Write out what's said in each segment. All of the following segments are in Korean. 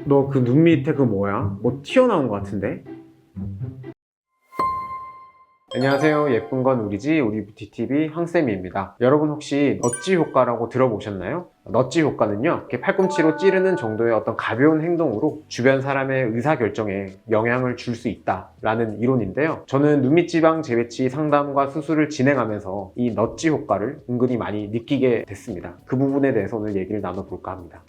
너 그 눈 밑에 그 뭐야? 뭐 튀어나온 것 같은데? 안녕하세요. 예쁜 건 우리지 우리뷰티TV 황쌤입니다. 여러분 혹시 넛지 효과라고 들어보셨나요? 넛지 효과는요, 이렇게 팔꿈치로 찌르는 정도의 어떤 가벼운 행동으로 주변 사람의 의사결정에 영향을 줄 수 있다라는 이론인데요. 저는 눈밑 지방 재배치 상담과 수술을 진행하면서 이 넛지 효과를 은근히 많이 느끼게 됐습니다. 그 부분에 대해서 오늘 얘기를 나눠볼까 합니다.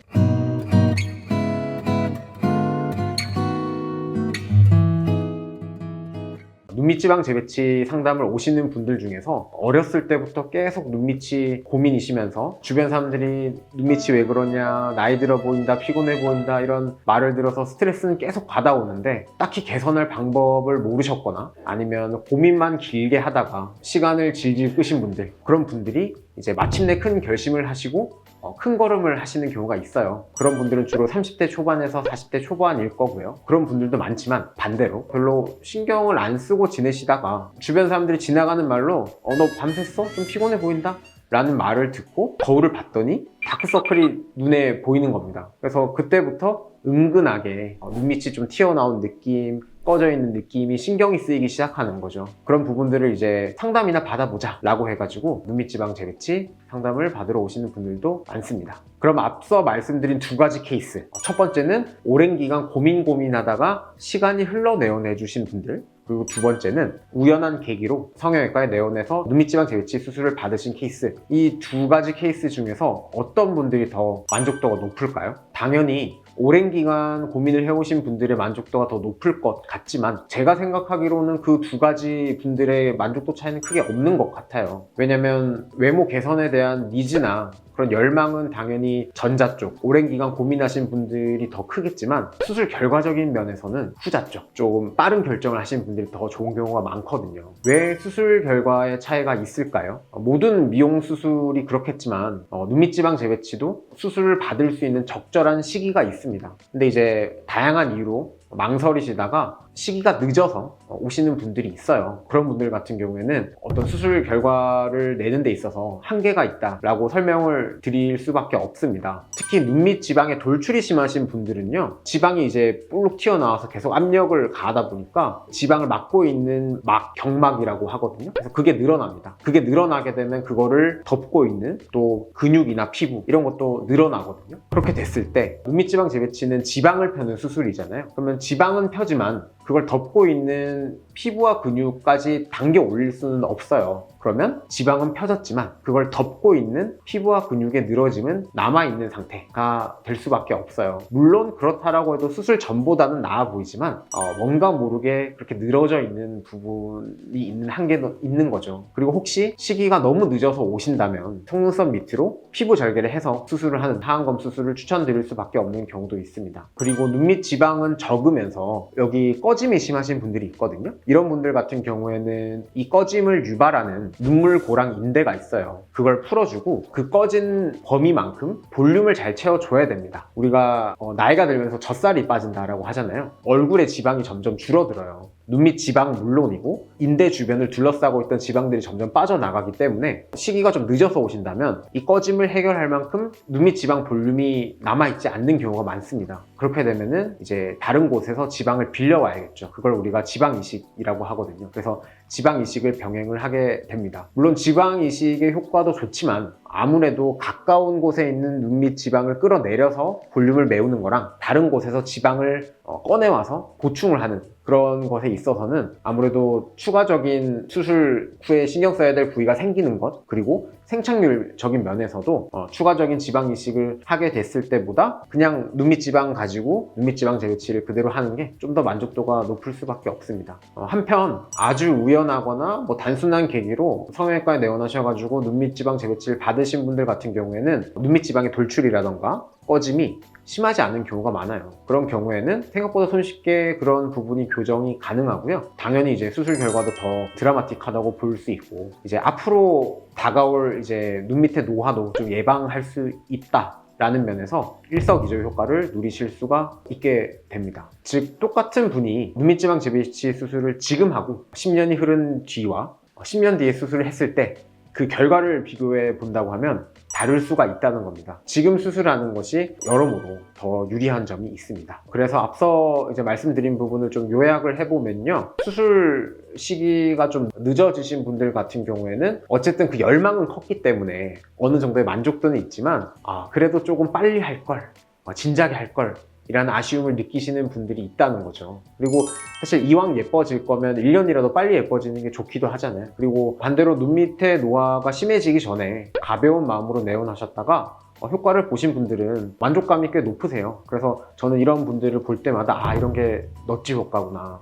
눈밑지방 재배치 상담을 오시는 분들 중에서 어렸을 때부터 계속 눈밑이 고민이시면서 주변 사람들이 눈밑이 왜 그러냐, 나이 들어 보인다, 피곤해 보인다 이런 말을 들어서 스트레스는 계속 받아오는데 딱히 개선할 방법을 모르셨거나 아니면 고민만 길게 하다가 시간을 질질 끄신 분들, 그런 분들이 이제 마침내 큰 결심을 하시고 큰 걸음을 하시는 경우가 있어요. 그런 분들은 주로 30대 초반에서 40대 초반일 거고요. 그런 분들도 많지만 반대로 별로 신경을 안 쓰고 지내시다가 주변 사람들이 지나가는 말로 너 밤샜어? 좀 피곤해 보인다? 라는 말을 듣고 거울을 봤더니 다크서클이 눈에 보이는 겁니다. 그래서 그때부터 은근하게 눈밑이 좀 튀어나온 느낌, 꺼져 있는 느낌이 신경이 쓰이기 시작하는 거죠. 그런 부분들을 이제 상담이나 받아보자 라고 해가지고 눈밑 지방 재배치 상담을 받으러 오시는 분들도 많습니다. 그럼 앞서 말씀드린 두 가지 케이스, 첫 번째는 오랜 기간 고민하다가 시간이 흘러 내원해 주신 분들, 그리고 두 번째는 우연한 계기로 성형외과에 내원해서 눈밑 지방 재배치 수술을 받으신 케이스. 이 두 가지 케이스 중에서 어떤 분들이 더 만족도가 높을까요? 당연히 오랜 기간 고민을 해오신 분들의 만족도가 더 높을 것 같지만 제가 생각하기로는 그 두 가지 분들의 만족도 차이는 크게 없는 것 같아요. 왜냐면 외모 개선에 대한 니즈나 그런 열망은 당연히 전자 쪽, 오랜 기간 고민하신 분들이 더 크겠지만 수술 결과적인 면에서는 후자 쪽, 조금 빠른 결정을 하신 분들이 더 좋은 경우가 많거든요. 왜 수술 결과의 차이가 있을까요? 모든 미용 수술이 그렇겠지만 눈밑 지방 재배치도 수술을 받을 수 있는 적절한 시기가 있습니다. 근데 이제 다양한 이유로 망설이시다가 시기가 늦어서 오시는 분들이 있어요. 그런 분들 같은 경우에는 어떤 수술 결과를 내는 데 있어서 한계가 있다라고 설명을 드릴 수밖에 없습니다. 특히 눈밑 지방에 돌출이 심하신 분들은요, 지방이 이제 볼록 튀어나와서 계속 압력을 가하다 보니까 지방을 막고 있는 경막이라고 하거든요. 그래서 그게 늘어납니다. 그게 늘어나게 되면 그거를 덮고 있는 또 근육이나 피부 이런 것도 늘어나거든요. 그렇게 됐을 때 눈밑 지방 재배치는 지방을 펴는 수술이잖아요. 그러면 지방은 펴지만 그걸 덮고 있는 피부와 근육까지 당겨 올릴 수는 없어요. 그러면 지방은 펴졌지만 그걸 덮고 있는 피부와 근육의 늘어짐은 남아있는 상태가 될 수밖에 없어요. 물론 그렇다라고 해도 수술 전보다는 나아 보이지만 뭔가 모르게 그렇게 늘어져 있는 부분이 있는 한계도 있는 거죠. 그리고 혹시 시기가 너무 늦어서 오신다면 속눈썹 밑으로 피부 절개를 해서 수술을 하는 하안검 수술을 추천드릴 수밖에 없는 경우도 있습니다. 그리고 눈밑 지방은 적으면서 여기 꺼짐이 심하신 분들이 있거든요. 이런 분들 같은 경우에는 이 꺼짐을 유발하는 눈물고랑 인대가 있어요. 그걸 풀어주고 그 꺼진 범위만큼 볼륨을 잘 채워줘야 됩니다. 우리가 나이가 들면서 젖살이 빠진다라고 하잖아요. 얼굴에 지방이 점점 줄어들어요. 눈밑 지방 물론이고 인대 주변을 둘러싸고 있던 지방들이 점점 빠져나가기 때문에 시기가 좀 늦어서 오신다면 이 꺼짐을 해결할 만큼 눈밑 지방 볼륨이 남아있지 않는 경우가 많습니다. 그렇게 되면은 이제 다른 곳에서 지방을 빌려와야겠죠. 그걸 우리가 지방 이식이라고 하거든요. 그래서 지방 이식을 병행을 하게 됩니다. 물론 지방 이식의 효과도 좋지만 아무래도 가까운 곳에 있는 눈밑 지방을 끌어내려서 볼륨을 메우는 거랑 다른 곳에서 지방을 꺼내와서 보충을 하는 그런 것에 있어서는 아무래도 추가적인 수술 후에 신경 써야 될 부위가 생기는 것, 그리고 생착률적인 면에서도 추가적인 지방 이식을 하게 됐을 때보다 그냥 눈밑 지방 가지고 눈밑 지방 재배치를 그대로 하는 게 좀 더 만족도가 높을 수밖에 없습니다. 한편 아주 우연하거나 뭐 단순한 계기로 성형외과에 내원하셔가지고 눈밑 지방 재배치를 받으신 분들 같은 경우에는 눈밑 지방의 돌출이라던가 꺼짐이 심하지 않은 경우가 많아요. 그런 경우에는 생각보다 손쉽게 그런 부분이 교정이 가능하고요. 당연히 이제 수술 결과도 더 드라마틱하다고 볼 수 있고, 이제 앞으로 다가올 이제 눈 밑의 노화도 좀 예방할 수 있다 라는 면에서 일석이조의 효과를 누리실 수가 있게 됩니다. 즉 똑같은 분이 눈밑 지방 재배치 수술을 지금 하고 10년이 흐른 뒤와 10년 뒤에 수술을 했을 때 그 결과를 비교해 본다고 하면 다를 수가 있다는 겁니다. 지금 수술하는 것이 여러모로 더 유리한 점이 있습니다. 그래서 앞서 이제 말씀드린 부분을 좀 요약을 해보면요. 수술 시기가 좀 늦어지신 분들 같은 경우에는 어쨌든 그 열망은 컸기 때문에 어느 정도의 만족도는 있지만 그래도 조금 빨리 할 걸, 진작에 할 걸 이라는 아쉬움을 느끼시는 분들이 있다는 거죠. 그리고 사실 이왕 예뻐질 거면 1년이라도 빨리 예뻐지는 게 좋기도 하잖아요. 그리고 반대로 눈 밑에 노화가 심해지기 전에 가벼운 마음으로 내원하셨다가 효과를 보신 분들은 만족감이 꽤 높으세요. 그래서 저는 이런 분들을 볼 때마다 이런 게 넛지 효과구나.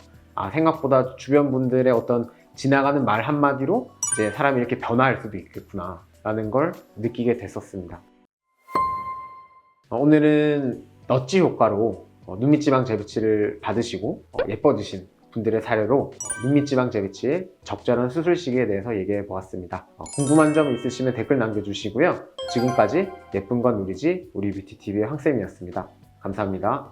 생각보다 주변 분들의 어떤 지나가는 말 한마디로 이제 사람이 이렇게 변화할 수도 있겠구나 라는 걸 느끼게 됐었습니다. 오늘은 넛지 효과로 눈밑지방 재배치를 받으시고 예뻐지신 분들의 사례로 눈밑지방 재배치의 적절한 수술 시기에 대해서 얘기해 보았습니다. 궁금한 점 있으시면 댓글 남겨주시고요. 지금까지 예쁜 건 누리지 우리 뷰티TV의 황쌤이었습니다. 감사합니다.